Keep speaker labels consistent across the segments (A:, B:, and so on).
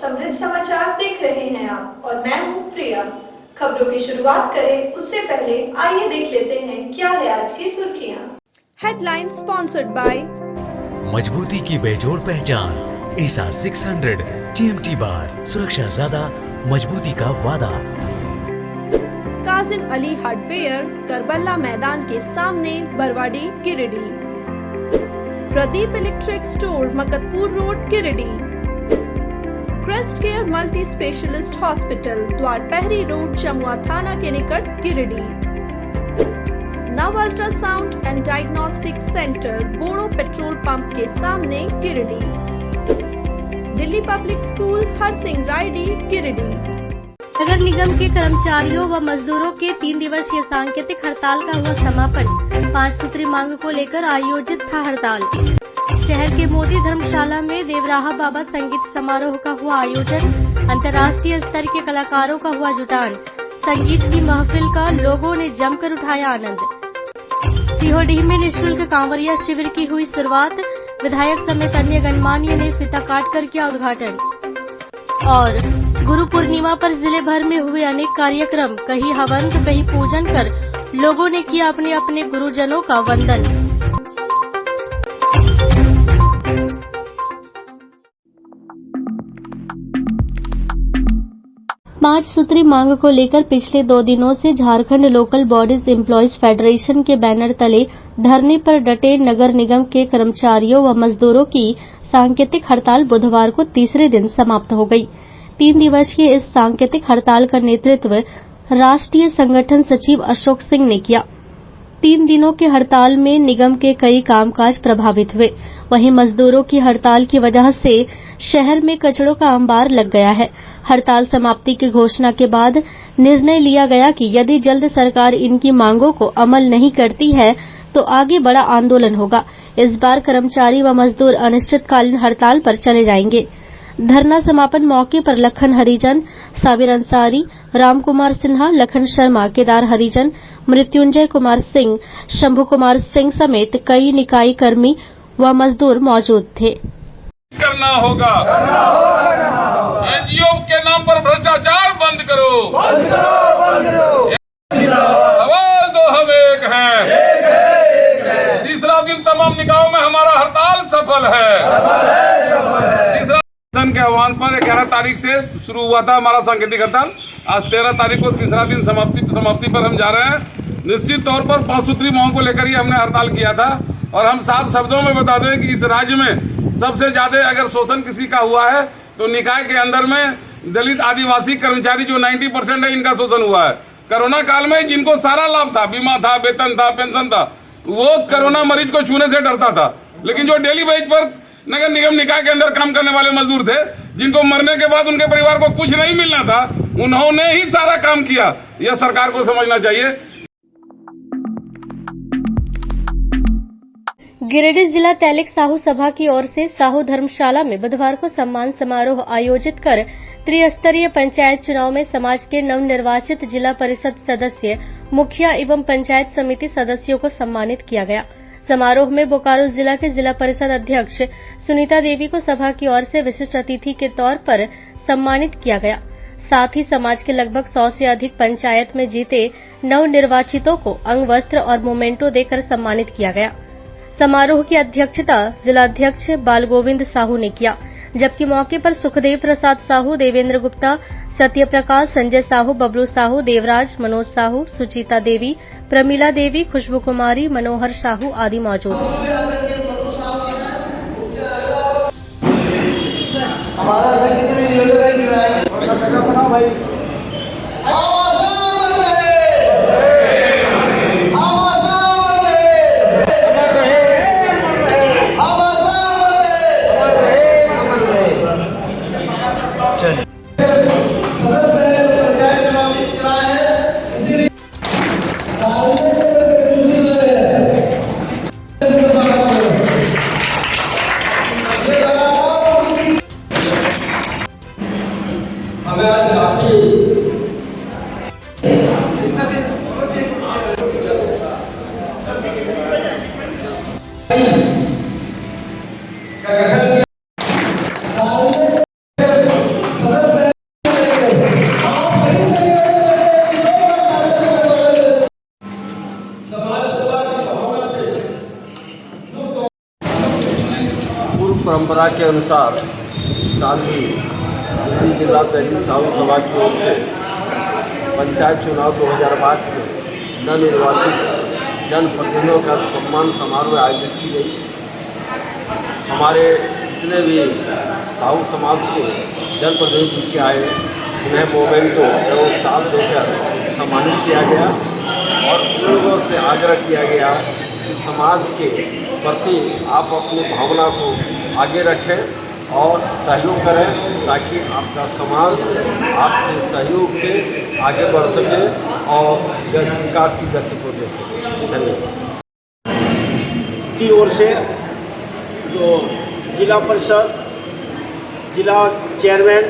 A: समृद्ध समाचार देख रहे हैं आप और मैं हूं प्रिया। खबरों की शुरुआत करें उससे पहले आइए देख लेते हैं क्या है आज की सुर्खियां। हेडलाइन स्पॉन्सर्ड बाय
B: मजबूती की बेजोड़ पहचान एसआर 600 TMT बार, सुरक्षा ज्यादा, मजबूती का वादा।
A: काजिम अली हार्डवेयर, करबला मैदान के सामने, Barwadi, Giridih. Pradeep electric store, Maktapur road, Giridih. Crest Care multi specialist hospital, Dwarpahari road, Jamua थाना के निकट, Giridih. Nav ultrasound and diagnostic centre, Bodo petrol pump के सामने, गिरिडीह। Delhi public school, Harsingh Raidih, Giridih.
C: नगर निगम के कर्मचारियों व मजदूरों के 3 दिवसीय सांकेतिक हड़ताल का हुआ समापन। 5 सूत्री मांग को लेकर आयोजित था हड़ताल। शहर के मोदी धर्मशाला में देवराहा बाबा संगीत समारोह का हुआ आयोजन। अंतर्राष्ट्रीय स्तर के कलाकारों का हुआ जुटान। संगीत की महफिल का लोगों ने जमकर उठाया आनंद। सीहोडीह में निःशुल्क कांवरिया शिविर की हुई शुरुआत। विधायक समेत अन्य गणमान्य ने फीता काटकर किया उद्घाटन। और गुरु पूर्णिमा पर जिले भर में हुए अनेक कार्यक्रम, कहीं हवन तो कहीं पूजन कर लोगों ने किया अपने अपने गुरुजनों का वंदन। पांच सूत्री मांग को लेकर पिछले 2 दिनों से Jharkhand local bodies employees federation के बैनर तले धरने पर डटे नगर निगम के कर्मचारियों व मजदूरों की सांकेतिक हड़ताल बुधवार को तीसरे दिन समाप्त हो गई। 3 दिवसीय इस सांकेतिक हड़ताल का नेतृत्व राष्ट्रीय संगठन सचिव अशोक सिंह ने किया। 3 दिनों के हड़ताल में निगम के कई कामकाज प्रभावित हुए। वहीं मजदूरों की हड़ताल की वजह से शहर में कचड़ों का अंबार लग गया है। हड़ताल समाप्ति की घोषणा के बाद निर्णय लिया गया कि यदि जल्द सरकार इनकी मांगों को अमल नहीं करती है तो आगे बड़ा आंदोलन होगा। इस बार कर्मचारी व मजदूर अनिश्चितकालीन हड़ताल पर चले जाएंगे। धरना समापन मौके पर लखन हरिजन, साबिर अंसारी, राम कुमार सिन्हा, लखन शर्मा, केदार हरिजन, मृत्युंजय कुमार सिंह, शंभू कुमार सिंह समेत कई निकाय कर्मी व मजदूर मौजूद थे।
D: करना होगा एनजीओ के नाम पर भ्रष्टाचार बंद करो, बंद करो, बंद करो। आवाज दो, हम एक हैं। तीसरा दिन तमाम निकायों में हमारा हड़ताल सफल है। तीसरा के आह्वान पर 11 तारीख से शुरू हुआ था हमारा सांकेतिक हड़ताल। आज 13 तारीख को तीसरा दिन समाप्ति पर हम जा रहे हैं। निश्चित तौर पर 5 सूत्री मांग को लेकर ही हमने हड़ताल किया था और हम साफ शब्दों में बता दें कि इस राज्य में सबसे ज्यादा अगर शोषण किसी का हुआ है तो निकाय के अंदर में दलित आदिवासी कर्मचारी जो 90% है, इनका शोषण हुआ है। कोरोना काल में जिनको सारा लाभ था, बीमा था, वेतन था, पेंशन था, वो कोरोना मरीज को छूने से डरता था। लेकिन जो डेली बेज पर नगर निगम निकाय के अंदर काम करने वाले मजदूर थे, जिनको मरने के बाद उनके परिवार को कुछ नहीं मिलना था, उन्होंने ही सारा काम किया। यह सरकार को समझना चाहिए।
C: गिरिडीह जिला तैलिक साहू सभा की ओर से साहू धर्मशाला में बुधवार को सम्मान समारोह आयोजित कर त्रिस्तरीय पंचायत चुनाव में समाज के नवनिर्वाचित जिला परिषद सदस्य, मुखिया एवं पंचायत समिति सदस्यों को सम्मानित किया गया। समारोह में बोकारो जिला के जिला परिषद अध्यक्ष सुनीता देवी को सभा की ओर से विशिष्ट अतिथि के तौर पर सम्मानित किया गया। साथ ही समाज के लगभग 100 से अधिक पंचायत में जीते नवनिर्वाचितों को अंग वस्त्र और मोमेंटो देकर सम्मानित किया गया। समारोह की अध्यक्षता जिलाध्यक्ष बाल गोविंद साहू ने किया, जबकि मौके पर सुखदेव प्रसाद साहू, देवेंद्र गुप्ता, सत्य प्रकाश, संजय साहू, बबलू साहू, देवराज, मनोज साहू, सुचिता देवी, प्रमीला देवी, खुशबू कुमारी, मनोहर साहू आदि मौजूद।
E: परंपरा के अनुसार इस साल भी गिरिडीह जिला तहरीक साहू सभा की ओर से पंचायत चुनाव 2022 में नवनिर्वाचित जनप्रतिनिधियों का सम्मान समारोह आयोजित की गई। हमारे जितने भी साहू समाज के जनप्रतिनिधि जीत के आए उन्हें मोमेंटो एवं साथ देकर सम्मानित किया गया और उन लोगों से आग्रह किया गया कि समाज के प्रति आप अपनी भावना को आगे रखें और सहयोग करें ताकि आपका समाज आपके सहयोग से आगे बढ़ सके और विकास की गति को दे सके। धन्यवाद।
F: की ओर से जो जिला परिषद, जिला चेयरमैन,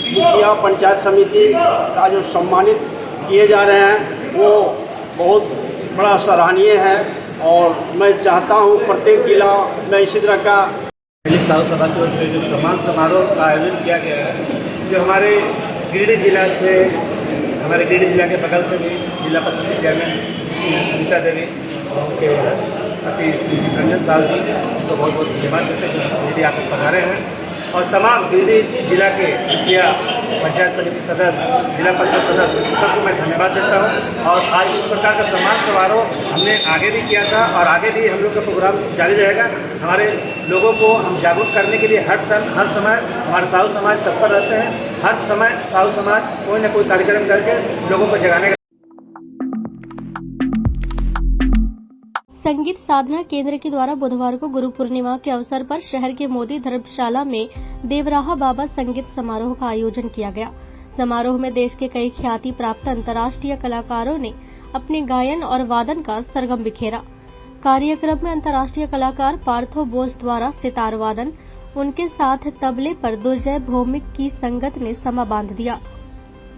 F: मुखिया, पंचायत समिति का जो सम्मानित किए जा रहे हैं वो बहुत बड़ा सराहनीय है और मैं चाहता हूँ प्रत्येक जिला में इसी तरह का साहू सभा की ओर से जो सम्मान समारोह का आयोजन किया गया है, जो हमारे गिरिडीह जिला से, हमारे गिरिडीह जिला के बगल से भी जिला परिषद के चेयरमैन सुनीता देवी और उनके पति रंजन साहब जी तो बहुत बहुत धन्यवाद देते हैं जो गिरिडीह आकर पधारे हैं और तमाम गिरिडीह जिला के मुखिया, पंचायत समिति सदस्य, जिला परिषद सदस्य सबको मैं धन्यवाद देता हूँ। और आज इस प्रकार का सम्मान समारोह हमने आगे भी किया था और आगे भी हम लोग का प्रोग्राम जारी रहेगा। हमारे लोगों को हम जागरूक करने के लिए हर समय हमारे साहू समाज तत्पर रहते हैं। हर समय साहू समाज कोई न कोई कार्यक्रम करके लोगों को जगाने का।
C: संगीत साधना केंद्र के द्वारा बुधवार को गुरु पूर्णिमा के अवसर पर शहर के मोदी धर्मशाला में देवराहा बाबा संगीत समारोह का आयोजन किया गया। समारोह में देश के कई ख्याति प्राप्त अंतर्राष्ट्रीय कलाकारों ने अपने गायन और वादन का सरगम बिखेरा। कार्यक्रम में अंतर्राष्ट्रीय कलाकार पार्थो बोस द्वारा सितार वादन, उनके साथ तबले पर दुर्जय भौमिक की संगत ने समा बांध दिया।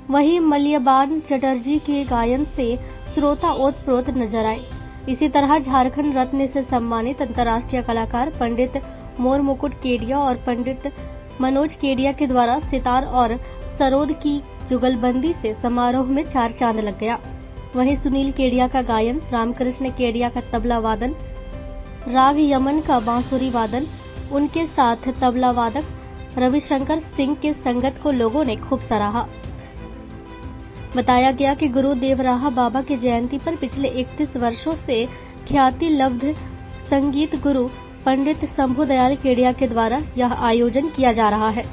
C: वहीं मल्यबान चटर्जी के गायन से श्रोता ओतप्रोत नजर आए। इसी तरह झारखंड रत्न से सम्मानित अंतर्राष्ट्रीय कलाकार पंडित मोर मुकुट केडिया और पंडित मनोज केडिया के द्वारा सितार और सरोद की जुगलबंदी से समारोह में चार चांद लग गया। वहीं सुनील केडिया का गायन, रामकृष्ण केडिया का तबला वादन, राग यमन का बांसुरी वादन, उनके साथ तबला वादक रविशंकर सिंह के संगत को लोगों ने खूब सराहा। बताया गया कि गुरु देवराहा बाबा की जयंती पर पिछले 31 वर्षों से ख्याति लब्ध संगीत गुरु पंडित शंभू दयाल केडिया के द्वारा यह आयोजन किया जा रहा है,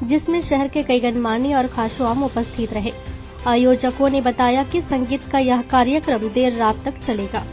C: जिसमें शहर के कई गणमान्य और खासोआम उपस्थित रहे। आयोजकों ने बताया कि संगीत का यह कार्यक्रम देर रात तक चलेगा।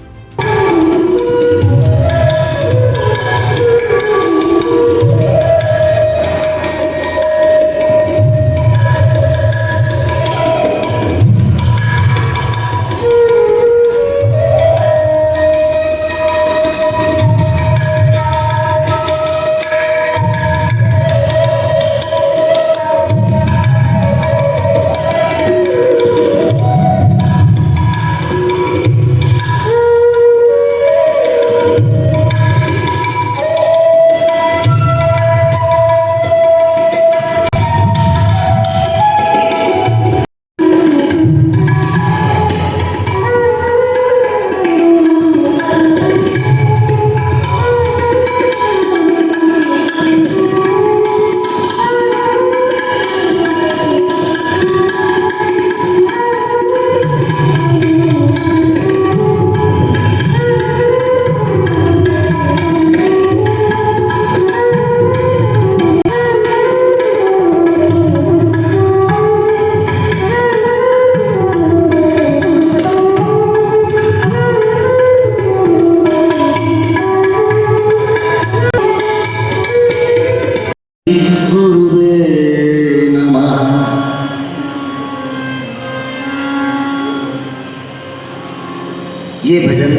G: ये भजन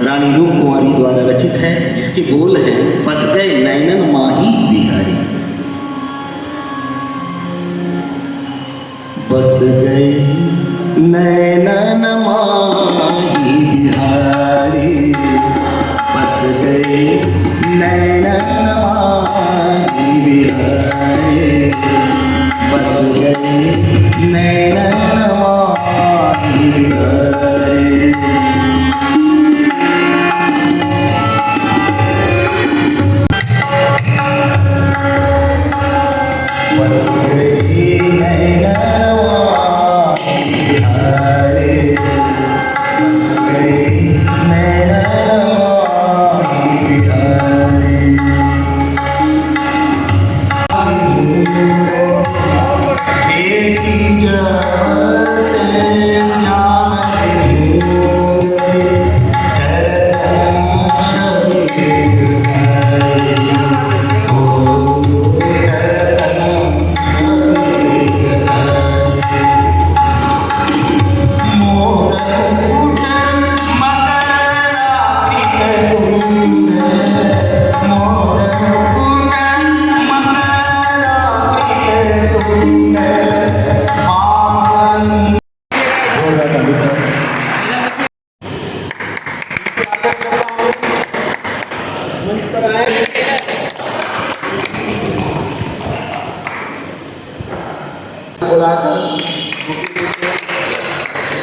G: रानी रूप कुमारी द्वारा रचित है, जिसके बोल हैं बस गए नैनन माही बिहारी। बस गए नैनन माही बिहारी, बस गए नैनन माही बिहारी, बस गए नैनन माही बिहारी।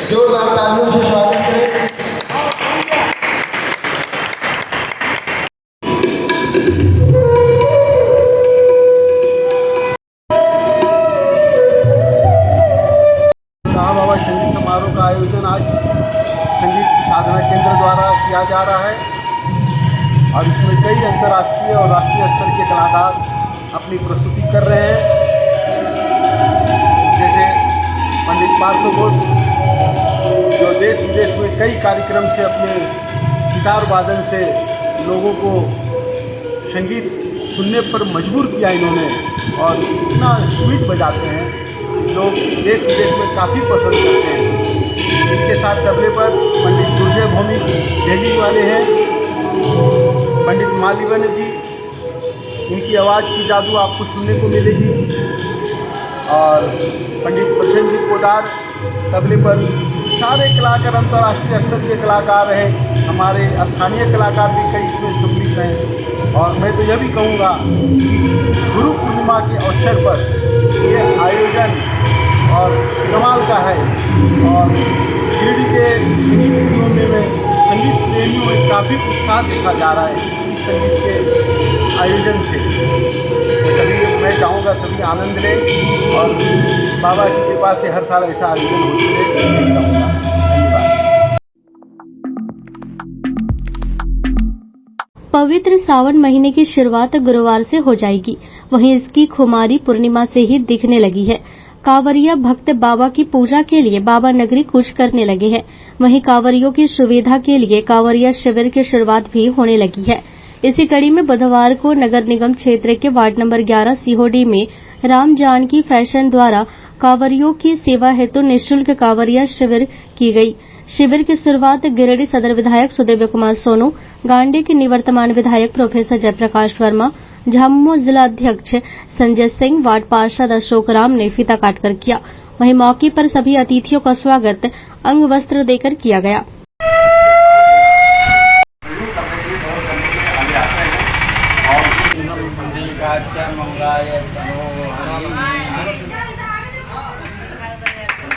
F: जोरदार तालियों से स्वागत करें। बाबा संगीत समारोह का आयोजन आज संगीत साधना केंद्र द्वारा किया जा रहा है और इसमें कई अंतर्राष्ट्रीय और राष्ट्रीय स्तर के कलाकार अपनी प्रस्तुति कर रहे हैं, जैसे पंडित पार्थो घोष जो देश विदेश में कई कार्यक्रम से अपने सितार वादन से लोगों को संगीत सुनने पर मजबूर किया इन्होंने और इतना स्वीट बजाते हैं, लोग देश विदेश में काफ़ी पसंद करते हैं। इनके साथ तबले पर पंडित दुर्जय भौमिक दिल्ली वाले हैं, पंडित मालिवन जी, उनकी आवाज़ की जादू आपको सुनने को मिलेगी और पंडित प्रसेनजीत पोदार तबले पर। सारे कलाकार अंतर्राष्ट्रीय स्तर के कलाकार हैं, हमारे स्थानीय कलाकार भी कई इसमें सम्मिलित हैं और मैं तो यह भी कहूँगा गुरु पूर्णिमा के अवसर पर ये आयोजन और कमाल का है और गिरिडीह के संगीत प्रेमियों में काफ़ी उत्साह देखा जा रहा है इस संगीत के आयोजन से। तो सभी मैं चाहूँगा सभी आनंद लें और बाबा की कृपा से हर साल ऐसा आयोजन होते रहे, मैं चाहूँगा। धन्यवाद।
C: पवित्र सावन महीने की शुरुआत गुरुवार से हो जाएगी, वहीं इसकी खुमारी पूर्णिमा से ही दिखने लगी है। कांवरिया भक्त बाबा की पूजा के लिए बाबा नगरी कूच करने लगे हैं। वहीं कांवरियों की सुविधा के लिए कांवरिया शिविर की शुरुआत भी होने लगी है। इसी कड़ी में बुधवार को नगर निगम क्षेत्र के वार्ड नंबर 11 सीहोडी में राम जानकी फैशन द्वारा कांवरियों की सेवा हेतु निःशुल्क कांवरिया शिविर की गई। शिविर की शुरुआत गिरिडीह सदर विधायक सुदेव कुमार सोनू, गांडी के निवर्तमान विधायक प्रोफेसर जयप्रकाश वर्मा, झामुमो जिला अध्यक्ष संजय सिंह, वार्ड पार्षद अशोक राम ने फीता काटकर किया। वहीं मौके पर सभी अतिथियों का स्वागत अंग वस्त्र देकर किया गया।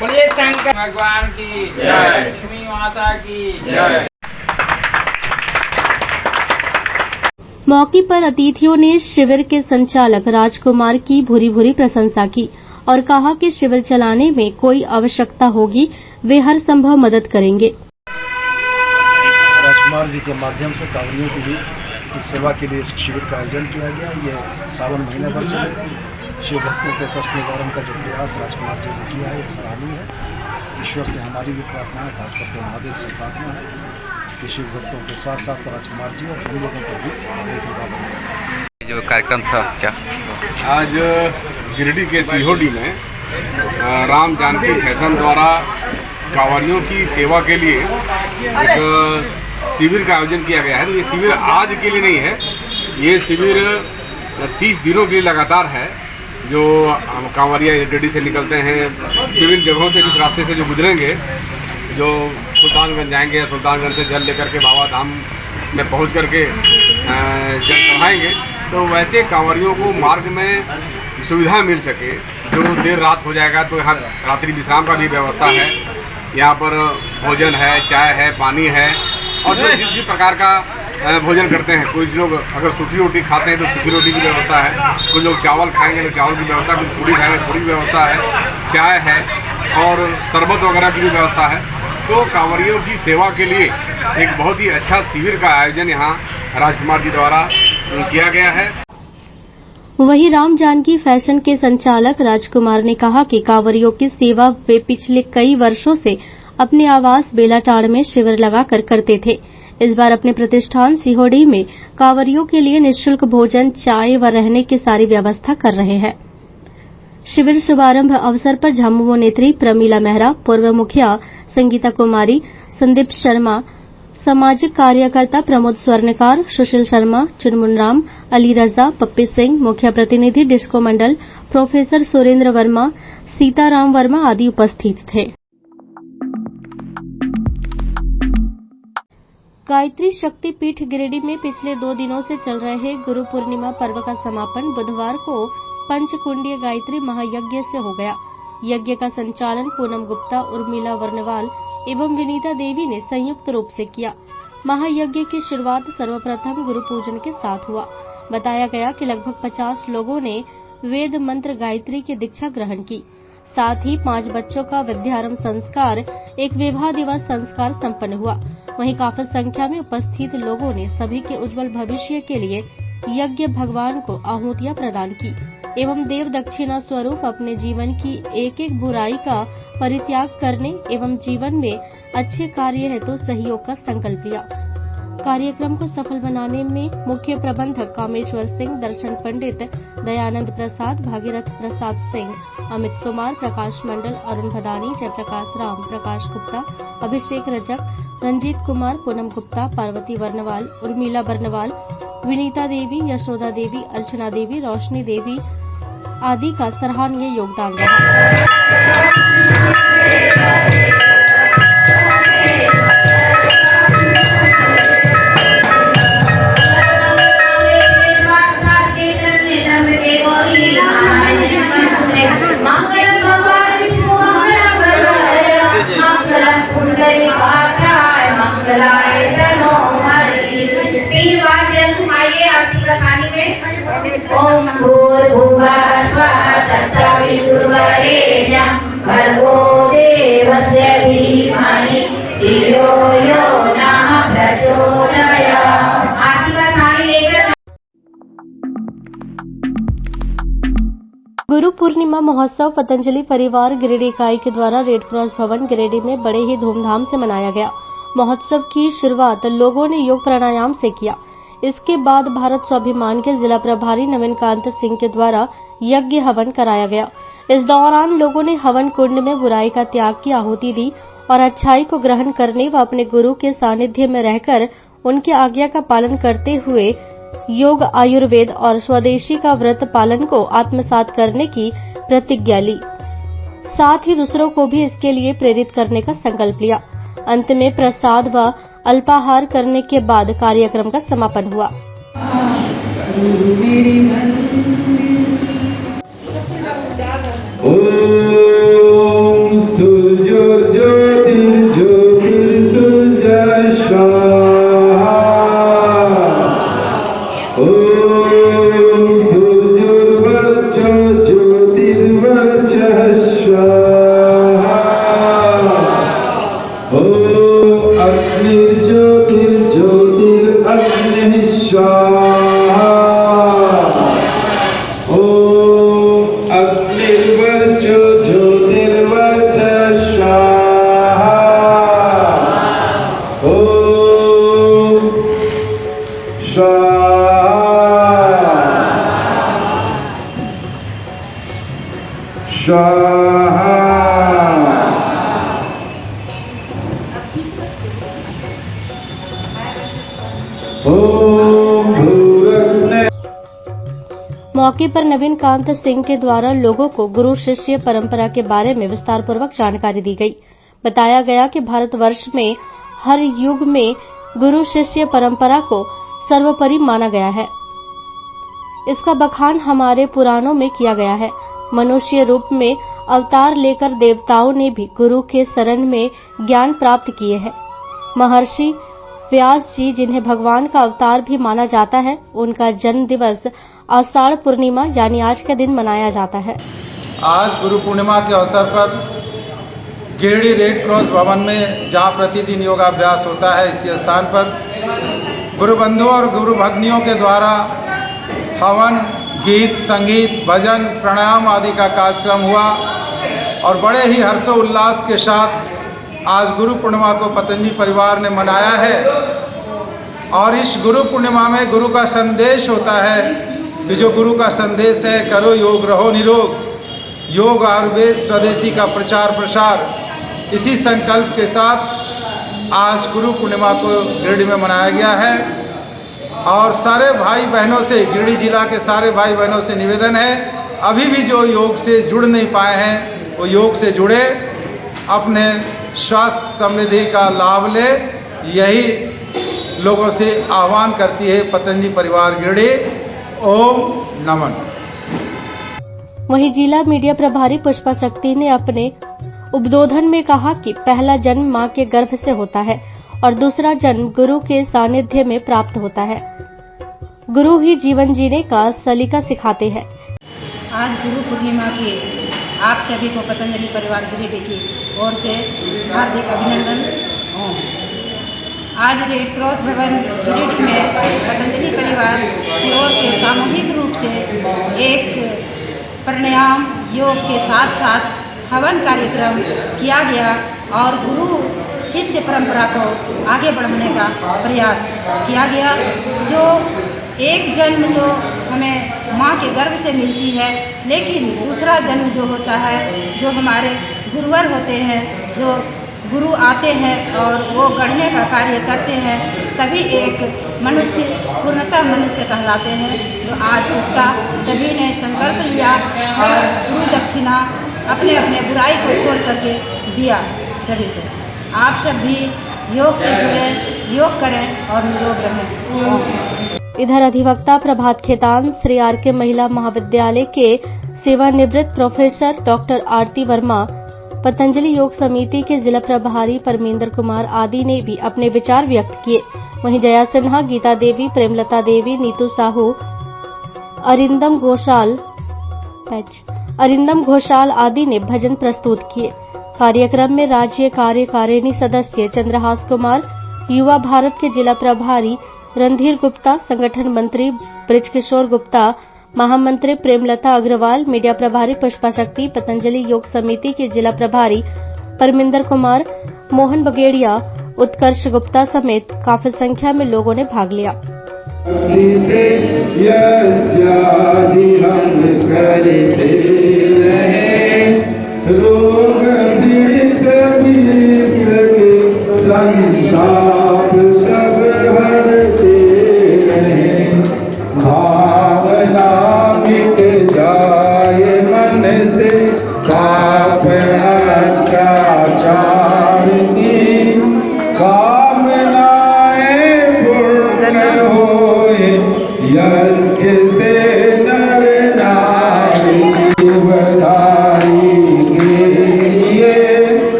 H: बोलिए शंकर भगवान की जय, लक्ष्मी माता की जय।
C: मौके पर अतिथियों ने शिविर के संचालक राजकुमार की भूरी भूरी प्रशंसा की और कहा कि शिविर चलाने में कोई आवश्यकता होगी वे हर संभव मदद करेंगे।
F: राजकुमार जी के माध्यम से कांवरियों की सेवा के लिए शिविर का आयोजन किया गया। ये सावन महीने भर चलेगा। शिव भक्तों के कष्ट निवारण का जो प्रयास राजकुमार जी ने किया है सराहनीय है। ईश्वर से हमारी भी प्रार्थना है, खास करके महादेव से प्रार्थना है कि शिव भक्तों के साथ साथ राजकुमार जी और हम लोगों पर भी कृपा बनी।
H: जो कार्यक्रम था क्या
D: आज गिरिडीह के सीहोडी में राम जानकी फैशन द्वारा कांवरियों की सेवा के लिए एक शिविर का आयोजन किया गया है। तो ये शिविर आज के लिए नहीं है, ये शिविर 30 दिनों के लिए लगातार है। जो कांवरिया गिरिडीह से निकलते हैं विभिन्न जगहों से, जिस रास्ते से जो गुजरेंगे, जो सुल्तानगंज जाएंगे या सुल्तानगंज से जल लेकर के बाबा धाम में पहुंच करके जल चढ़ाएंगे, तो वैसे कांवरियों को मार्ग में सुविधा मिल सके। जो देर रात हो जाएगा तो यहाँ रात्रि विश्राम का भी व्यवस्था है, यहाँ पर भोजन है, चाय है, पानी है और जो जिस प्रकार का
I: भोजन करते हैं। कुछ लोग अगर सूखी रोटी खाते हैं तो सूखी रोटी की व्यवस्था है, कुछ लोग चावल खाएंगे तो चावल की व्यवस्था, कुछ पूड़ी खाएंगे तो पूड़ी की व्यवस्था है, चाय है और शरबत वगैरह की भी व्यवस्था है। तो कांवरियों की सेवा के लिए एक बहुत ही अच्छा शिविर का आयोजन यहाँ राजकुमार जी द्वारा किया गया है।
C: वहीं राम जानकी फैशन के संचालक राजकुमार ने कहा कि कांवरियों की सेवा वे पिछले कई वर्षों से अपने आवास बेलाटांड़ में शिविर लगाकर करते थे। इस बार अपने प्रतिष्ठान सिहोड़ी में कांवरियों के लिए निःशुल्क भोजन, चाय व रहने की सारी व्यवस्था कर रहे हैं। शिविर शुभारंभ अवसर पर झामुमो नेत्री प्रमीला मेहरा, पूर्व मुखिया संगीता कुमारी, संदीप शर्मा, सामाजिक कार्यकर्ता प्रमोद स्वर्णकार, सुशील शर्मा, चुनमुन राम, अली रजा, पप्पी सिंह, मुख्य प्रतिनिधि डिस्को मंडल, प्रोफेसर सुरेंद्र वर्मा, सीताराम वर्मा आदि उपस्थित थे। गायत्री शक्ति पीठ गिरिडीह में पिछले 2 दिनों से चल रहे गुरु पूर्णिमा पर्व का समापन बुधवार को पंचकुंडीय गायत्री महायज्ञ से हो गया। यज्ञ का संचालन पूनम गुप्ता, उर्मिला वर्णवाल एवं विनीता देवी ने संयुक्त रूप से किया। महायज्ञ की शुरुआत सर्वप्रथम गुरु पूजन के साथ हुआ। बताया गया कि लगभग 50 लोगों ने वेद मंत्र गायत्री की दीक्षा ग्रहण की। साथ ही 5 बच्चों का विद्यारंभ संस्कार, एक विवाह दिवस संस्कार संपन्न हुआ। वहीं काफी संख्या में उपस्थित लोगों ने सभी के उज्जवल भविष्य के लिए यज्ञ भगवान को आहुतियां प्रदान की एवं देव दक्षिणा स्वरूप अपने जीवन की एक एक बुराई का परित्याग करने एवं जीवन में अच्छे कार्य हेतु सहयोग का संकल्प लिया। कार्यक्रम को सफल बनाने में मुख्य प्रबंधक कामेश्वर सिंह, दर्शन पंडित दयानंद प्रसाद, भागीरथ प्रसाद सिंह, अमित कुमार, प्रकाश मंडल, अरुण भदानी, जयप्रकाश राम, प्रकाश गुप्ता, अभिषेक रजक, रंजीत कुमार, पूनम गुप्ता, पार्वती वर्णवाल, उर्मिला वर्णवाल, विनीता देवी, यशोदा देवी, अर्चना देवी, रोशनी देवी आदि का सराहनीय योगदान रहा।
J: ओम भूर्भुवः स्वः तत्सवितुर्वरेण्यं भर्गो देवस्य धीमहि धियो यो नः प्रचोदयात्।
C: गुरु पूर्णिमा महोत्सव पतंजलि परिवार गिरिडीह इकाई के द्वारा रेड क्रॉस भवन गिरिडीह में बड़े ही धूमधाम से मनाया गया। महोत्सव की शुरुआत लोगों ने योग प्राणायाम से किया। इसके बाद भारत स्वाभिमान के जिला प्रभारी नवीन कांत सिंह के द्वारा यज्ञ हवन कराया गया। इस दौरान लोगों ने हवन कुंड में बुराई का त्याग की आहुति दी और अच्छाई को ग्रहण करने व अपने गुरु के सानिध्य में रहकर उनकी आज्ञा का पालन करते हुए योग, आयुर्वेद और स्वदेशी का व्रत पालन को आत्मसात करने की प्रतिज्ञा ली। साथ ही दूसरों को भी इसके लिए प्रेरित करने का संकल्प लिया। अंत में प्रसाद व अल्पाहार करने के बाद कार्यक्रम का समापन हुआ।
K: ओम सूर्यो ज्योतिर्ज्योतिर्सूर्य स्वाहा। ओम सूर्योर्वचो ज्योतिर्वचः स्वाहा। ओम अग्निर्ज्योतिर्ज्योतिरग्निः स्वाहा। ओम अग्निर्वचो ज्योतिर्वचः स्वाहा। ओम स्वाहा स्वाहा।
C: मौके पर नवीन कांत सिंह के द्वारा लोगों को गुरु शिष्य परंपरा के बारे में विस्तार पूर्वक जानकारी दी गई। बताया गया कि भारतवर्ष में हर युग में गुरु शिष्य परंपरा को सर्वोपरि माना गया है। इसका बखान हमारे पुराणों में किया गया है। मनुष्य रूप में अवतार लेकर देवताओं ने भी गुरु के शरण में ज्ञान प्राप्त किए हैं। महर्षि व्यास जी, जिन्हें भगवान का अवतार भी माना जाता है, उनका जन्म दिवस आषाढ़ पूर्णिमा यानी आज के दिन मनाया जाता है।
K: आज गुरु पूर्णिमा के अवसर पर गिरिडीह रेड क्रॉस भवन में, जहाँ प्रतिदिन योगाभ्यास होता है, इसी स्थान पर गुरु बंधुओं और गुरु भग्नियों के द्वारा हवन, गीत, संगीत, भजन, प्राणायाम आदि का कार्यक्रम हुआ और बड़े ही हर्षोल्लास के साथ आज गुरु पूर्णिमा को पतंजलि परिवार ने मनाया है। और इस गुरु पूर्णिमा में गुरु का संदेश होता है कि जो गुरु का संदेश है, करो योग रहो निरोग, योग आयुर्वेद स्वदेशी का प्रचार प्रसार, इसी संकल्प के साथ आज गुरु पूर्णिमा को गिरिडीह में मनाया गया है। और सारे भाई बहनों से, गिरिडीह जिला के सारे भाई बहनों से निवेदन है, अभी भी जो योग से जुड़ नहीं पाए हैं वो योग से जुड़े, अपने स्वास्थ्य समृद्धि का लाभ ले, यही लोगों से आह्वान करती है पतंजलि परिवार गिरिडीह। ओम नमन।
C: वहीं जिला मीडिया प्रभारी पुष्पा शक्ति ने अपने उद्बोधन में कहा कि पहला जन्म मां के गर्भ से होता है और दूसरा जन्म गुरु के सानिध्य में प्राप्त होता है। गुरु ही जीवन जीने का सलीका सिखाते हैं।
L: आज गुरु पूर्णिमा की आप सभी को पतंजलि परिवार गिरिडीह की ओर से हार्दिक अभिनंदन। आज रेड क्रॉस भवन गिरिडीह में पतंजलि परिवार की ओर से सामूहिक रूप से एक प्राणायाम योग के साथ साथ हवन कार्यक्रम किया गया और गुरु शिष्य परंपरा को आगे बढ़ाने का प्रयास किया गया। जो एक जन्म तो हमें माँ के गर्भ से मिलती है, लेकिन दूसरा जन्म जो होता है, जो हमारे गुरुवर होते हैं, जो गुरु आते हैं और वो गढ़ने का कार्य करते हैं, तभी एक मनुष्य पूर्णतः मनुष्य कहलाते हैं। तो आज उसका सभी ने संकल्प लिया और गुरु दक्षिणा अपने अपने बुराई को छोड़ करके दिया सभी को। आप सब भी योग से जुड़े, योग करें और निरोग रहें।
C: इधर अधिवक्ता प्रभात खेतान, श्री आर.के. महिला महाविद्यालय के सेवानिवृत्त प्रोफेसर डॉक्टर आरती वर्मा, पतंजलि योग समिति के जिला प्रभारी परमेंद्र कुमार आदि ने भी अपने विचार व्यक्त किए। वहीं जया सिन्हा, गीता देवी, प्रेमलता देवी, नीतू साहू, अरिंदम घोषाल आदि ने भजन प्रस्तुत किए। कार्यक्रम में राज्य कार्यकारिणी सदस्य चंद्रहास कुमार, युवा भारत के जिला प्रभारी रणधीर गुप्ता, संगठन मंत्री ब्रिजकिशोर गुप्ता, महामंत्री प्रेमलता अग्रवाल, मीडिया प्रभारी पुष्पा शक्ति, पतंजलि योग समिति के जिला प्रभारी परमिंदर कुमार, मोहन बगेड़िया, उत्कर्ष गुप्ता समेत काफी संख्या में लोगों ने भाग लिया।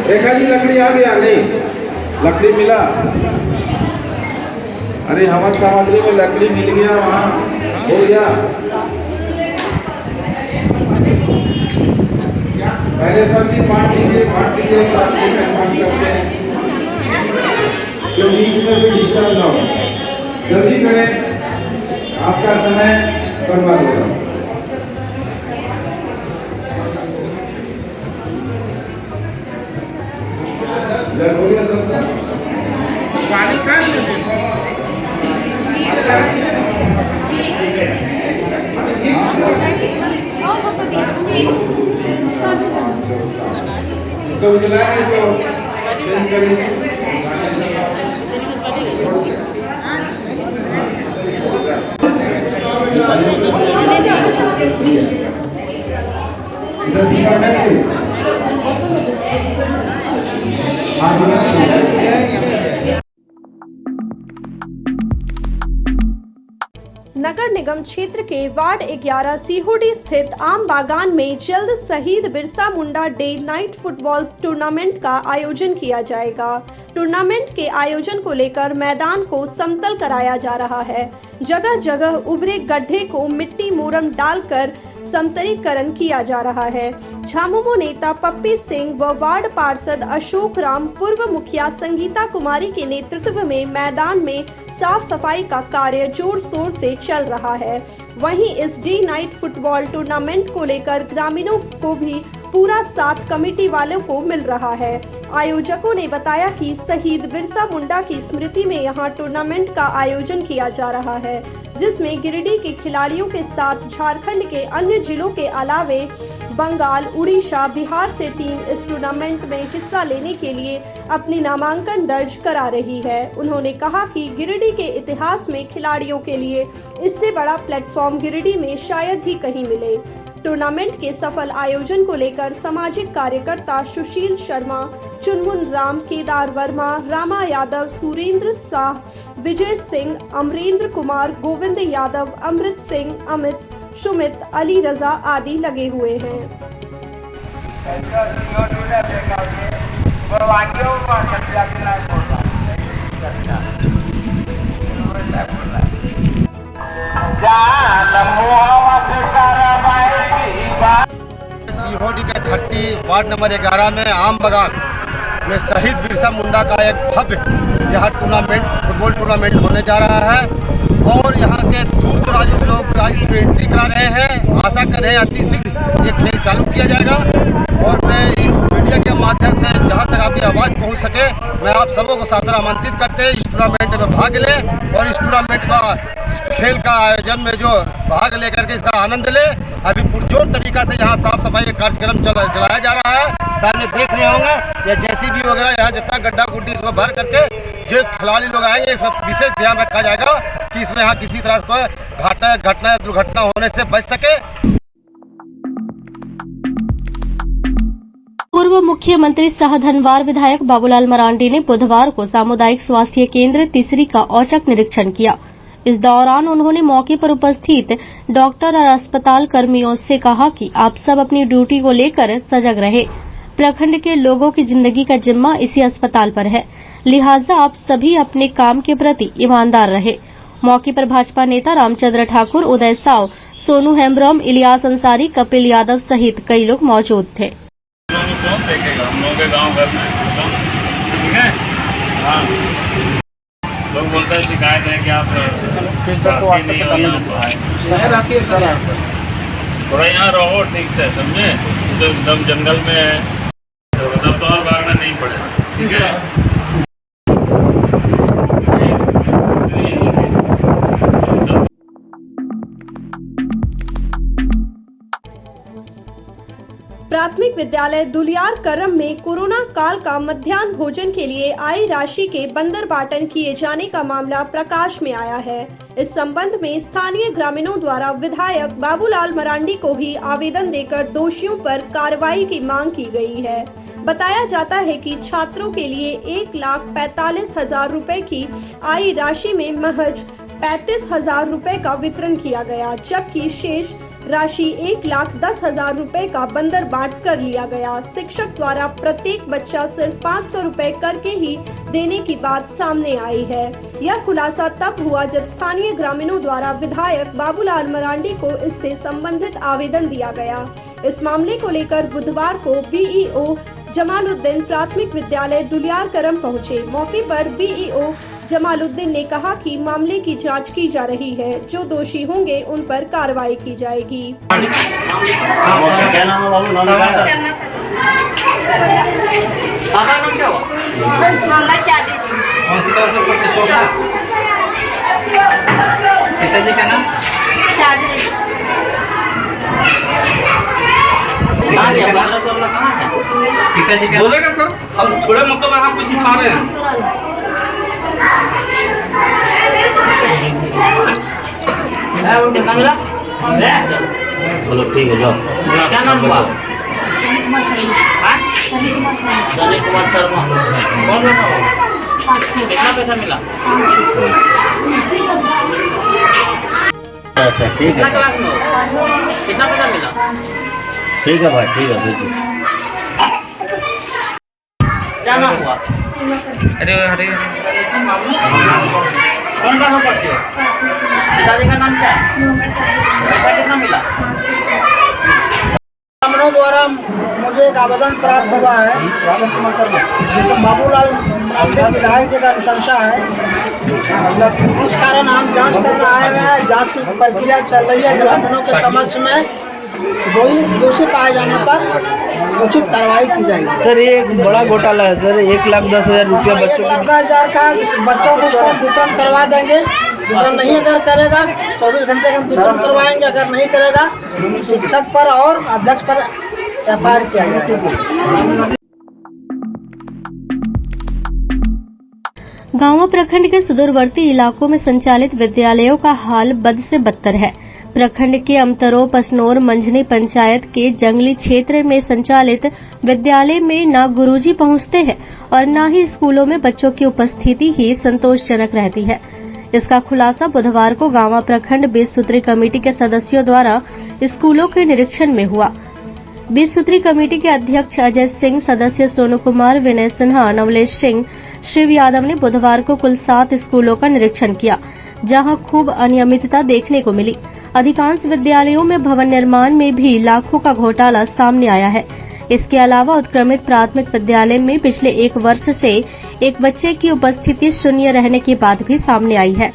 K: रेखा जी लकड़ी आ गया? नहीं लकड़ी मिला? अरे हवन सामग्री में लकड़ी मिल गया, वहाँ हो गया। पहले सब चीज बांट लीजिए, जो बीच में भी डिस्टर्ब ना हो, जल्दी करें, आपका समय बर्बाद होगा। पानी का तो जलाएंगे तो चेंज करेंगे।
A: नगर निगम क्षेत्र के वार्ड 11 सीहोडी स्थित आम बागान में जल्द शहीद Birsa Munda day night football tournament का आयोजन किया जाएगा। टूर्नामेंट के आयोजन को लेकर मैदान को समतल कराया जा रहा है। जगह जगह उभरे गड्ढे को मिट्टी मोरम डालकर समतलीकरण किया जा रहा है। झामुमो नेता पप्पी सिंह व वार्ड पार्षद अशोक राम, पूर्व मुखिया संगीता कुमारी के नेतृत्व में मैदान में साफ सफाई का कार्य जोर शोर से चल रहा है। वहीं इस डे नाइट फुटबॉल टूर्नामेंट को लेकर ग्रामीणों को भी पूरा साथ कमेटी वालों को मिल रहा है। आयोजकों ने बताया कि शहीद बिरसा मुंडा की स्मृति में यहां टूर्नामेंट का आयोजन किया जा रहा है, जिसमें गिरिडीह के खिलाड़ियों के साथ झारखंड के अन्य जिलों के अलावे बंगाल, उड़ीसा, बिहार से टीम इस टूर्नामेंट में हिस्सा लेने के लिए अपनी नामांकन दर्ज करा रही है। उन्होंने कहा कि गिरिडीह के इतिहास में खिलाड़ियों के लिए इससे बड़ा प्लेटफॉर्म गिरिडीह में शायद ही कहीं मिले। टूर्नामेंट के सफल आयोजन को लेकर सामाजिक कार्यकर्ता सुशील शर्मा, चुनमुन राम, केदार वर्मा, रामा यादव, सुरेंद्र साह, विजय सिंह, अमरेंद्र कुमार, गोविंद यादव, अमृत सिंह, अमित, सुमित, अली रजा आदि लगे हुए हैं।
M: सीहोडी के धरती वार्ड नंबर 11 में आम बगान में शहीद बिरसा मुंडा का एक भव्य यह टूर्नामेंट, फुटबॉल टूर्नामेंट होने जा रहा है और यहाँ के दूर दराज लोग इसमें एंट्री करा रहे हैं। आशा कर रहे हैं अति शीघ्र ये खेल चालू किया जाएगा और मैं इस मीडिया के माध्यम से जहाँ तक आपकी आवाज़ पहुँच सके, मैं आप सबों को सादर आमंत्रित करते हैं इस टूर्नामेंट में भाग लें और इस टूर्नामेंट का खेल का आयोजन में जो भाग लेकर के इसका आनंद ले। अभी पुरजोर तरीका से यहाँ साफ सफाई का कार्यक्रम चलाया जा रहा है। सामने देख रहे होंगे या जेसीबी वगैरह यहाँ जितना गड्ढा गुड्डी इसको भर करके जो खिलाड़ी लोग आएंगे इसका विशेष ध्यान रखा जाएगा कि इसमें यहाँ किसी तरह कोई घटना या दुर्घटना होने से बच सके।
C: पूर्व मुख्यमंत्री सह धनवार विधायक बाबूलाल मरांडी ने बुधवार को सामुदायिक स्वास्थ्य केंद्र तीसरी का औचक निरीक्षण किया। इस दौरान उन्होंने मौके पर उपस्थित डॉक्टर और अस्पताल कर्मियों से कहा कि आप सब अपनी ड्यूटी को लेकर सजग रहे। प्रखंड के लोगों की जिंदगी का जिम्मा इसी अस्पताल पर है, लिहाजा आप सभी अपने काम के प्रति ईमानदार रहे। मौके पर भाजपा नेता रामचंद्र ठाकुर, उदय साव, सोनू हेम्ब्रम, इलियास अंसारी, कपिल यादव सहित कई लोग मौजूद थे।
N: कौन देखेगा हम लोगों के गाँव घर में, ठीक है। हाँ, लोग बोलते हैं शिकायत है कि आप नहीं हो यहाँ थोड़ा यहाँ रहो ठीक से, समझे। तो एकदम जंगल में है तब तो और भागना नहीं पड़ेगा, ठीक है।
A: प्राथमिक विद्यालय दुलियार करम में कोरोना काल का मध्याह्न भोजन के लिए आई राशि के बंदर बांटन किए जाने का मामला प्रकाश में आया है। इस संबंध में स्थानीय ग्रामीणों द्वारा विधायक बाबूलाल मरांडी को भी आवेदन देकर दोषियों पर कार्रवाई की मांग की गई है। बताया जाता है कि छात्रों के लिए 1,45,000 रुपए की आई राशि में महज 35,000 रुपए का वितरण किया गया, जबकि शेष राशि 1,10,000 रुपए का बंदर बांट कर लिया गया। शिक्षक द्वारा प्रत्येक बच्चा सिर्फ 500 रुपए करके ही देने की बात सामने आई है। यह खुलासा तब हुआ जब स्थानीय ग्रामीणों द्वारा विधायक बाबूलाल मरांडी को इससे संबंधित आवेदन दिया गया। इस मामले को लेकर बुधवार को बीईओ जमालुद्दीन प्राथमिक विद्यालय दुलियार करम पहुंचे। मौके पर बीईओ जमालुद्दीन ने कहा कि मामले की जांच की जा रही है, जो दोषी होंगे उन पर कार्रवाई की जाएगी।
O: क्या नाम है बाबू? पिताजी का नाम? पिताजी का बोलेगा सर, हम थोड़े मतलब आपको सिखा रहे हैं। कितना मिला? चलो ठीक है, जाओ। क्या नाम हुआ? सनी कुमार शर्मा। कौन बैठा हो? कितना पैसा मिला? ठीक है क्लास में हो? कितना पैसा मिला? ठीक है भाई, ठीक है बिल्कुल। क्या नाम हुआ? अरे हरे कौन सा पढ़ते हो? पिताजी का नाम क्या है? पैसा कितना मिला?
F: ब्राह्मणों द्वारा मुझे एक आवेदन प्राप्त हुआ है जिसमें बाबूलाल ब्राह्मण विधायक जी का अनुशंसा है। इस कारण हम जांच करने आए हुए हैं। जांच की प्रक्रिया चल रही है। ग्रामीणों के समक्ष में दोषी पाए जाने पर उचित कार्रवाई की जाएगी।
P: सर ये एक बड़ा घोटाला है सर, 1,10,000 रुपया बच्चों
F: 1,10,000 का बच्चों को वितरण करवा देंगे। वितरण नहीं अगर करेगा 24 घंटे का वितरण करवाएंगे। अगर नहीं करेगा तो शिक्षक पर और अध्यक्ष पर एफआईआर किया जाएगा।
C: गांव प्रखंड के सुदूरवर्ती इलाकों में संचालित विद्यालयों का हाल बद से बदतर है। प्रखंड के अमतरो पसनोर मंझनी पंचायत के जंगली क्षेत्र में संचालित विद्यालय में न गुरुजी पहुंचते हैं और न ही स्कूलों में बच्चों की उपस्थिति ही संतोषजनक रहती है। इसका खुलासा बुधवार को गांवा प्रखंड 20 सूत्री कमेटी के सदस्यों द्वारा स्कूलों के निरीक्षण में हुआ। 20 सूत्री कमेटी के अध्यक्ष अजय सिंह, सदस्य सोनू कुमार, विनय सिन्हा, नवलेश सिंह, शिव यादव ने बुधवार को कुल 7 स्कूलों का निरीक्षण किया, जहां खूब अनियमितता देखने को मिली। अधिकांश विद्यालयों में भवन निर्माण में भी लाखों का घोटाला सामने आया है। इसके अलावा उत्क्रमित प्राथमिक विद्यालय में पिछले 1 वर्ष से एक बच्चे की उपस्थिति शून्य रहने की बात भी सामने आई है।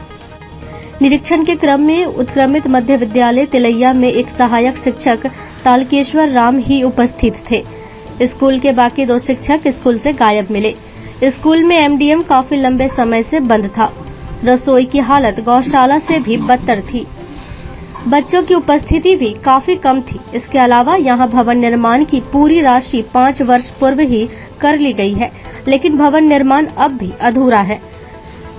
C: निरीक्षण के क्रम में उत्क्रमित मध्य विद्यालय तिलैया में एक सहायक शिक्षक तालकेश्वर राम ही उपस्थित थे। स्कूल के बाकी 2 शिक्षक स्कूल से गायब मिले। स्कूल में एमडीएम काफी लंबे समय से बंद था। रसोई की हालत गौशाला से भी बदतर थी। बच्चों की उपस्थिति भी काफी कम थी। इसके अलावा यहां भवन निर्माण की पूरी राशि 5 वर्ष पूर्व ही कर ली गई है, लेकिन भवन निर्माण अब भी अधूरा है।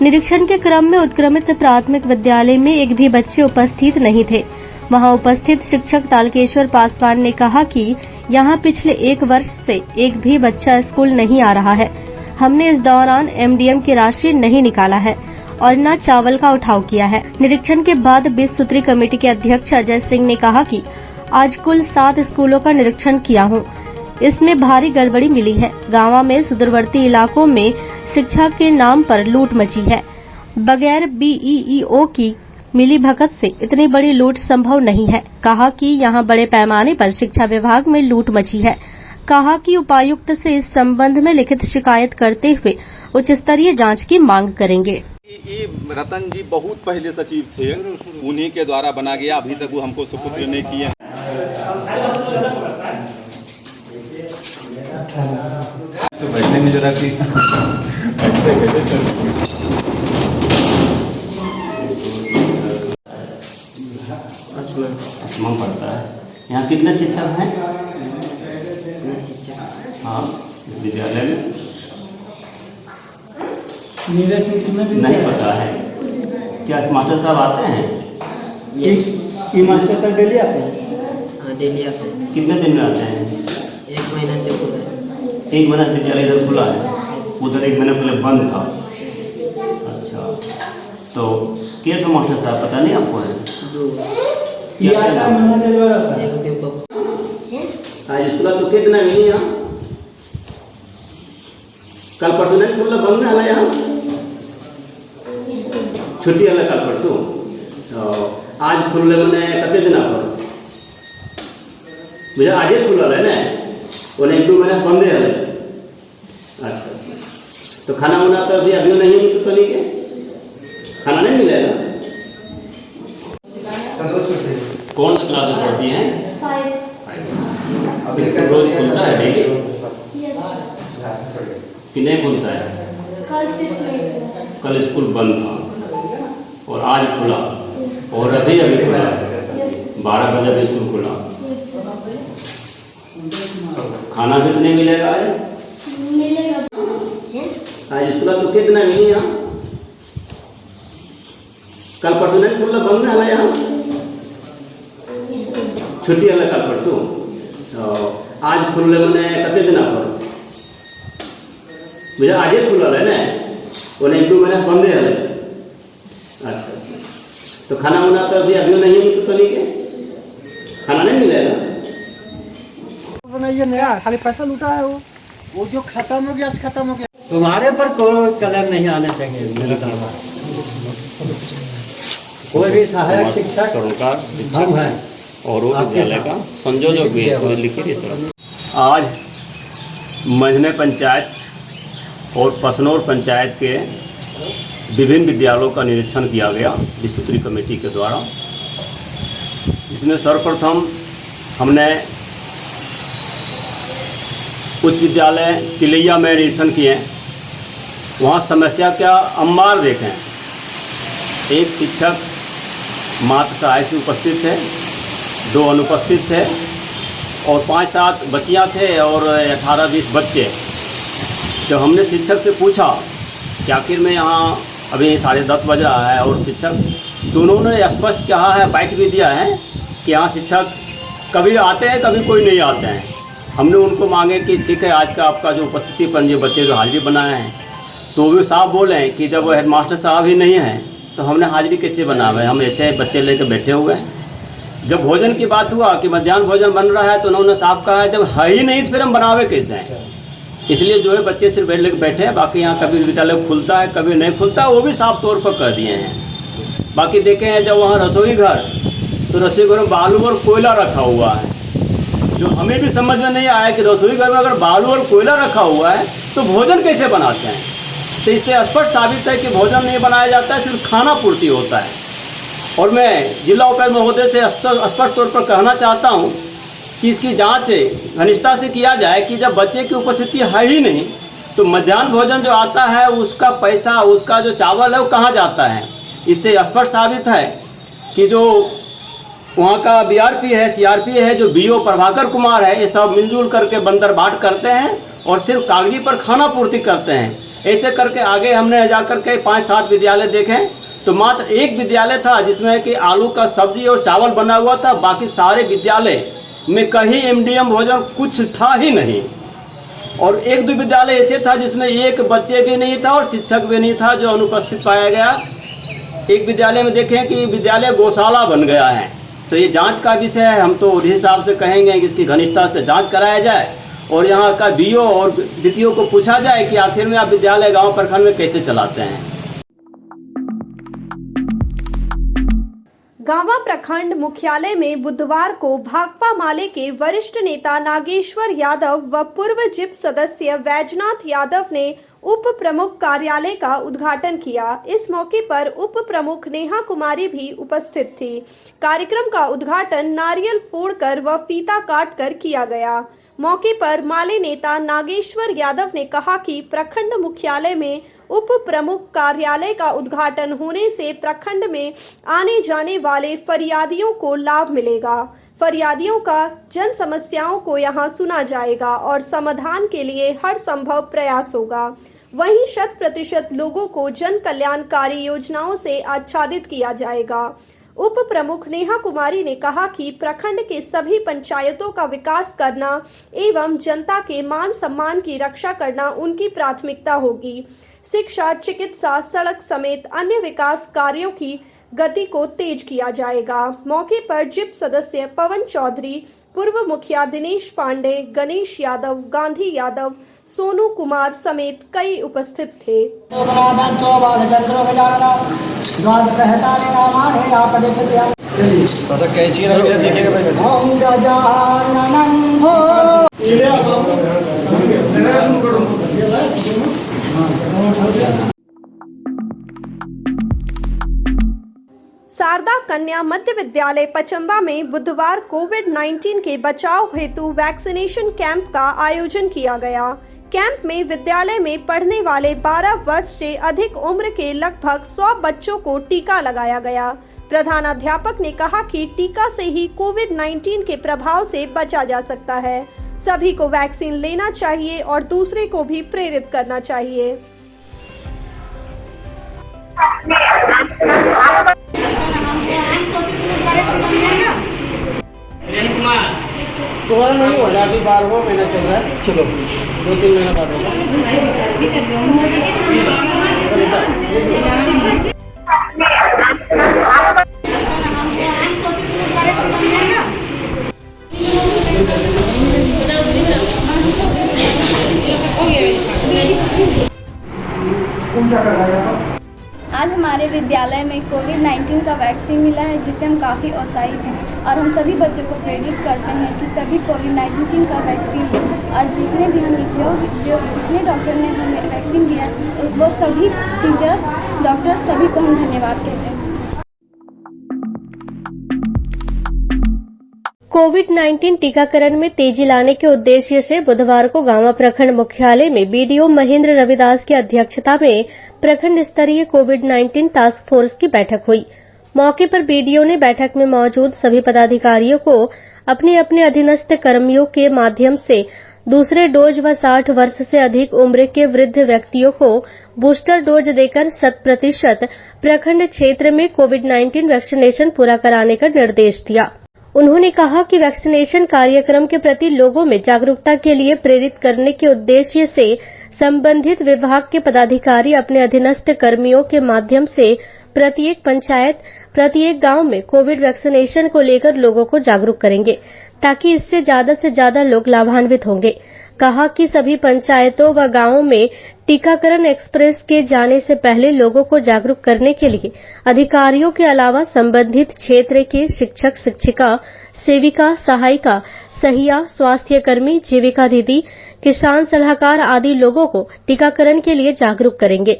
C: निरीक्षण के क्रम में उत्क्रमित प्राथमिक विद्यालय में एक भी बच्चे उपस्थित नहीं थे। वहां उपस्थित शिक्षक तालकेश्वर पासवान ने कहा कि यहां पिछले 1 वर्ष से एक भी बच्चा स्कूल नहीं आ रहा है। हमने इस दौरान एमडीएम की राशि नहीं निकाला है और न चावल का उठाव किया है। निरीक्षण के बाद 20 सूत्री कमेटी के अध्यक्ष अजय सिंह ने कहा कि आज कुल 7 स्कूलों का निरीक्षण किया हूं। इसमें भारी गड़बड़ी मिली है। गांवा में सुदूरवर्ती इलाकों में शिक्षा के नाम पर लूट मची है। बगैर बीईओ की मिलीभगत से इतनी बड़ी लूट संभव नहीं है। कहा कि यहां बड़े पैमाने पर शिक्षा विभाग में लूट मची है। कहा कि उपायुक्त से इस संबंध में लिखित शिकायत करते हुए उच्च स्तरीय जांच की मांग करेंगे।
Q: ये रतन जी बहुत पहले सचिव थे, उन्हीं के द्वारा बना गया। अभी तक वो हमको सुपुत्र नहीं किए। तो बैठने में जरा की
G: मन पड़ता है। यहाँ कितने शिक्षक हैं? हाँ, विद्यालय में नहीं पता है। क्या मास्टर साहब आते हैं?
P: ये मास्टर साहब डेली आते हैं?
R: हाँ डेली आते हैं।
G: कितने दिन में आते हैं?
R: 1 महीना से खुला है।
G: 1 महीना विद्यालय इधर खुला है, उधर 1 महीना पहले बंद था। अच्छा, तो क्या तो मास्टर साहब पता नहीं आपको है?
R: 2
G: आज स्कूल तो कितना मिली यहाँ? कल परसों नहीं खुला, बंद में हला यहाँ छुट्टी हला कल परसों। आज खुलने मैंने कते दिन पर मुझे आज ही खुला है ना, उन्हें 1-2 महीना बंद है। अच्छा, तो खाना वाना तो अभी नहीं मिलता तो नहीं के खाना नहीं मिलेगा। कौन सा क्लास में पढ़ती हैं? 5 रोज खुलता है डेली कि नहीं खुलता है? कल स्कूल बंद था और आज खुला और अभी खुला। 12 बजे अभी स्कूल खुला। खाना भी तो नहीं मिलेगा आज स्कूल तो कितना मिली यहाँ? कल परसों नहीं खुला, बंद में हला यहाँ छुट्टी हला कल परसों। आज खुलने मैंने कते दिन पर मुझे आज ही खुला है ना, उन्हें 1-2 महीना बंद है। अच्छा, तो खाना वाना तो अभी नहीं मिलता, तो नहीं के खाना नहीं मिलेगा।
F: ये नया खाली पैसा लूटा है, वो जो खत्म हो गया खत्म हो गया। तुम्हारे पर कोई कलम नहीं आने देंगे। मेरा कोई भी सहायक शिक्षक हम हैं
G: और वो विद्यालय का संयोजक भी है, लिखिए। आज मंझने पंचायत और पसनौर पंचायत के विभिन्न विद्यालयों का निरीक्षण किया गया विस्तृत कमेटी के द्वारा, जिसमें सर्वप्रथम हमने उच्च विद्यालय तिलैया में निरीक्षण किए। वहाँ समस्या क्या अंबार देखें, एक शिक्षक मात्र सहाय से उपस्थित थे, 2 अनुपस्थित थे और 5-7 बच्चियाँ थे और 18-20 बच्चे। जब हमने शिक्षक से पूछा कि आखिर में यहाँ अभी 10:30 बज रहा है और शिक्षक दोनों ने स्पष्ट कहा है, बाइट भी दिया है कि यहाँ शिक्षक कभी आते हैं कभी कोई नहीं आते हैं। हमने उनको मांगे कि ठीक है, आज का आपका जो उपस्थिति पर जो बच्चे जो हाजिरी बनाए हैं, तो भी साफ बोले कि जब हेड मास्टर साहब ही नहीं हैं तो हमने हाजिरी कैसे बनावे, हम ऐसे बच्चे लेकर बैठे हुए हैं। जब भोजन की बात हुआ कि मध्याह्न भोजन बन रहा है, तो उन्होंने साफ कहा है जब है ही नहीं तो फिर हम बनावे कैसे हैं। इसलिए जो है बच्चे सिर्फ बैठ लेकर बैठे हैं, बाकी यहाँ कभी विद्यालय खुलता है कभी नहीं खुलता, वो भी साफ तौर पर कह दिए हैं। बाकी देखे हैं जब वहाँ रसोई घर, तो रसोई घर में बालू और कोयला रखा हुआ है, जो हमें भी समझ में नहीं आया कि रसोई घर में अगर बालू और कोयला रखा हुआ है तो भोजन कैसे बनाते हैं। तो इससे स्पष्ट साबित है कि भोजन नहीं बनाया जाता है, सिर्फ खाना पूर्ति होता है। और मैं जिला उपायुक्त महोदय से स्पष्ट तौर पर कहना चाहता हूं कि इसकी जांच घनिष्ठता से किया जाए कि जब बच्चे की उपस्थिति है ही नहीं तो मध्याह्न भोजन जो आता है उसका पैसा, उसका जो चावल है वो कहाँ जाता है। इससे स्पष्ट साबित है कि जो वहाँ का बीआरपी है, सीआरपी है, जो बीओ प्रभाकर कुमार है, ये सब मिलजुल करके बंदर बाट करते हैं और सिर्फ कागजी पर खाना पूर्ति करते हैं। ऐसे करके आगे हमने जाकर के 5-7 विद्यालय देखे तो मात्र एक विद्यालय था जिसमें कि आलू का सब्जी और चावल बना हुआ था, बाकी सारे विद्यालय में कहीं एमडीएम भोजन कुछ था ही नहीं। और 1-2 विद्यालय ऐसे था जिसमें एक बच्चे भी नहीं था और शिक्षक भी नहीं था, जो अनुपस्थित पाया गया। एक विद्यालय में देखें कि विद्यालय गौशाला बन गया है। तो ये जांच का विषय है, हम तो उस हिसाब से कहेंगे कि इसकी घनिष्ठता से जांच कराया जाए और यहाँ का बीओ और डीपीओ को पूछा जाए कि आखिर में आप विद्यालय गांव प्रखंड में कैसे चलाते हैं।
A: गांवा प्रखंड मुख्यालय में बुधवार को भाकपा माले के वरिष्ठ नेता नागेश्वर यादव व पूर्व जिप सदस्य वैजनाथ यादव ने उप प्रमुख कार्यालय का उद्घाटन किया। इस मौके पर उप प्रमुख नेहा कुमारी भी उपस्थित थी। कार्यक्रम का उद्घाटन नारियल फोड़कर व फीता काटकर किया गया। मौके पर माले नेता नागेश्वर यादव ने कहा कि प्रखंड मुख्यालय में उप प्रमुख कार्यालय का उद्घाटन होने से प्रखंड में आने जाने वाले फरियादियों को लाभ मिलेगा। फरियादियों का जन समस्याओं को यहां सुना जाएगा और समाधान के लिए हर संभव प्रयास होगा। वहीं 100% लोगों को जन कल्याणकारी योजनाओं से आच्छादित किया जाएगा। उप प्रमुख नेहा कुमारी ने कहा कि प्रखंड के सभी पंचायतों का विकास करना एवं जनता के मान सम्मान की रक्षा करना उनकी प्राथमिकता होगी। शिक्षा, चिकित्सा, सड़क समेत अन्य विकास कार्यों की गति को तेज किया जाएगा। मौके पर जिप सदस्य पवन चौधरी, पूर्व मुखिया दिनेश पांडे, गणेश यादव, गांधी यादव, सोनू कुमार समेत कई उपस्थित थे। शारदा कन्या मध्य विद्यालय पचम्बा में बुधवार कोविड-19 के बचाव हेतु वैक्सीनेशन कैंप का आयोजन किया गया। कैंप में विद्यालय में पढ़ने वाले 12 वर्ष से अधिक उम्र के लगभग 100 बच्चों को टीका लगाया गया। प्रधानाध्यापक ने कहा कि टीका से ही कोविड-19 के प्रभाव से बचा जा सकता है। सभी को वैक्सीन लेना चाहिए और दूसरे को भी प्रेरित करना चाहिए।
F: तुम्हारा नहीं हो रहा, अभी 12वां महीना चल रहा है। चलो 2-3 महीना बाद होगा।
S: विद्यालय में कोविड-19 का वैक्सीन मिला है, जिससे हम काफ़ी उत्साहित हैं और हम सभी बच्चों को प्रेरित करते हैं कि सभी कोविड-19 का वैक्सीन लें। और जिसने भी हमें जितने डॉक्टर ने हमें वैक्सीन दिया उस वो सभी टीचर्स, डॉक्टर सभी को हम धन्यवाद कहते हैं।
C: कोविड-19 टीकाकरण में तेजी लाने के उद्देश्य से बुधवार को गांवा प्रखंड मुख्यालय में बीडीओ महेंद्र रविदास की अध्यक्षता में प्रखंड स्तरीय कोविड-19 टास्क फोर्स की बैठक हुई। मौके पर बीडीओ ने बैठक में मौजूद सभी पदाधिकारियों को अपने अपने अधीनस्थ कर्मियों के माध्यम से दूसरे डोज व 60 वर्ष से अधिक उम्र के वृद्ध व्यक्तियों को बूस्टर डोज देकर 100% प्रखंड क्षेत्र में कोविड-19 वैक्सीनेशन पूरा कराने का निर्देश दिया। उन्होंने कहा कि वैक्सीनेशन कार्यक्रम के प्रति लोगों में जागरूकता के लिए प्रेरित करने के उद्देश्य से संबंधित विभाग के पदाधिकारी अपने अधीनस्थ कर्मियों के माध्यम से प्रत्येक पंचायत, प्रत्येक गांव में कोविड वैक्सीनेशन को लेकर लोगों को जागरूक करेंगे, ताकि इससे ज्यादा से ज्यादा लोग लाभान्वित होंगे। कहा कि सभी पंचायतों व गांवों में टीकाकरण एक्सप्रेस के जाने से पहले लोगों को जागरूक करने के लिए अधिकारियों के अलावा संबंधित क्षेत्र के शिक्षक, शिक्षिका, सेविका, सहायिका, सहिया, स्वास्थ्य कर्मी, जीविका दीदी, किसान सलाहकार आदि लोगों को टीकाकरण के लिए जागरूक करेंगे।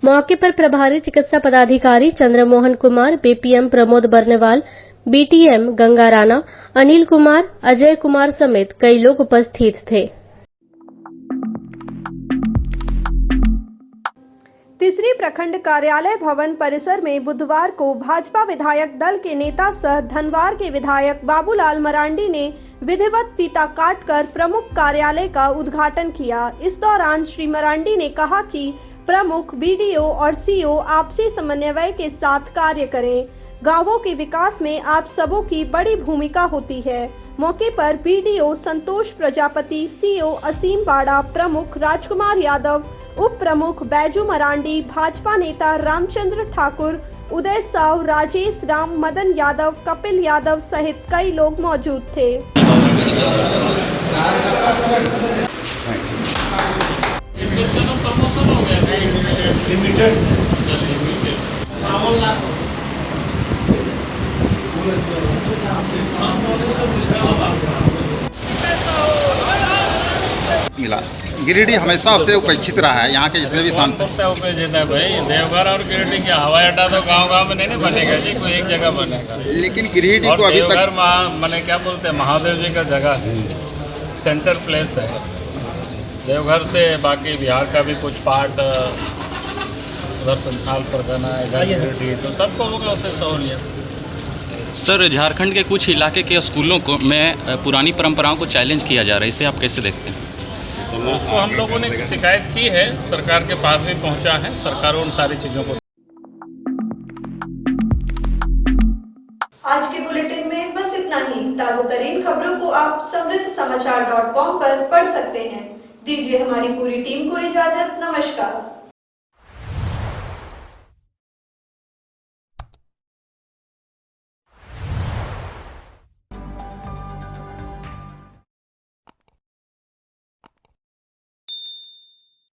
C: मौके पर प्रभारी चिकित्सा पदाधिकारी चंद्रमोहन कुमार, बीपीएम प्रमोद बर्नेवाल, बीटीएम गंगा राणा, अनिल कुमार, अजय कुमार समेत कई लोग उपस्थित थे।
A: तीसरी प्रखंड कार्यालय भवन परिसर में बुधवार को भाजपा विधायक दल के नेता सह धनवार के विधायक बाबूलाल मरांडी ने विधिवत फीता काटकर प्रमुख कार्यालय का उद्घाटन किया। इस दौरान श्री मरांडी ने कहा कि प्रमुख, बीडीओ और सीओ आपसी समन्वय के साथ कार्य करें। गांवों के विकास में आप सबों की बड़ी भूमिका होती है। मौके पर बीडीओ संतोष प्रजापति, सीओ असीम बाड़ा, प्रमुख राजकुमार यादव, उप प्रमुख बैजू मरांडी, भाजपा नेता रामचंद्र ठाकुर, उदय साव, राजेश राम, मदन यादव, कपिल यादव सहित कई लोग मौजूद थे।
T: मिला गिरिडीह हमेशा उससे उपेक्षित रहा है। यहाँ के जितने भी सांसद
N: उपेक्षित है भाई, देवघर और गिरिडीह के हवाई अड्डा तो गांव-गांव में नहीं बनेगा जी, कोई एक जगह बनेगा।
T: लेकिन गिरिडीह को अभी तक
N: मैंने क्या बोलते हैं, महादेव जी का जगह है, सेंटर प्लेस है। देवघर से बाकी बिहार का भी कुछ पार्ट, उधर संथाल परगना, इधर गिरिडीह, तो सबको होगा उससे सहूलियत।
U: सर, झारखंड के कुछ इलाके के स्कूलों को में पुरानी परंपराओं को चैलेंज किया जा रहा है, इसे आप कैसे देखते हैं?
N: तो उसको हम लोगों ने शिकायत की है, सरकार के पास भी पहुंचा है, सरकार उन सारी चीज़ों को।
A: आज के बुलेटिन में बस इतना ही। ताज़ा तरीन खबरों को आप समृद्धसमाचार.com पर पढ़ सकते हैं। दीजिए हमारी पूरी टीम को इजाजत। नमस्कार।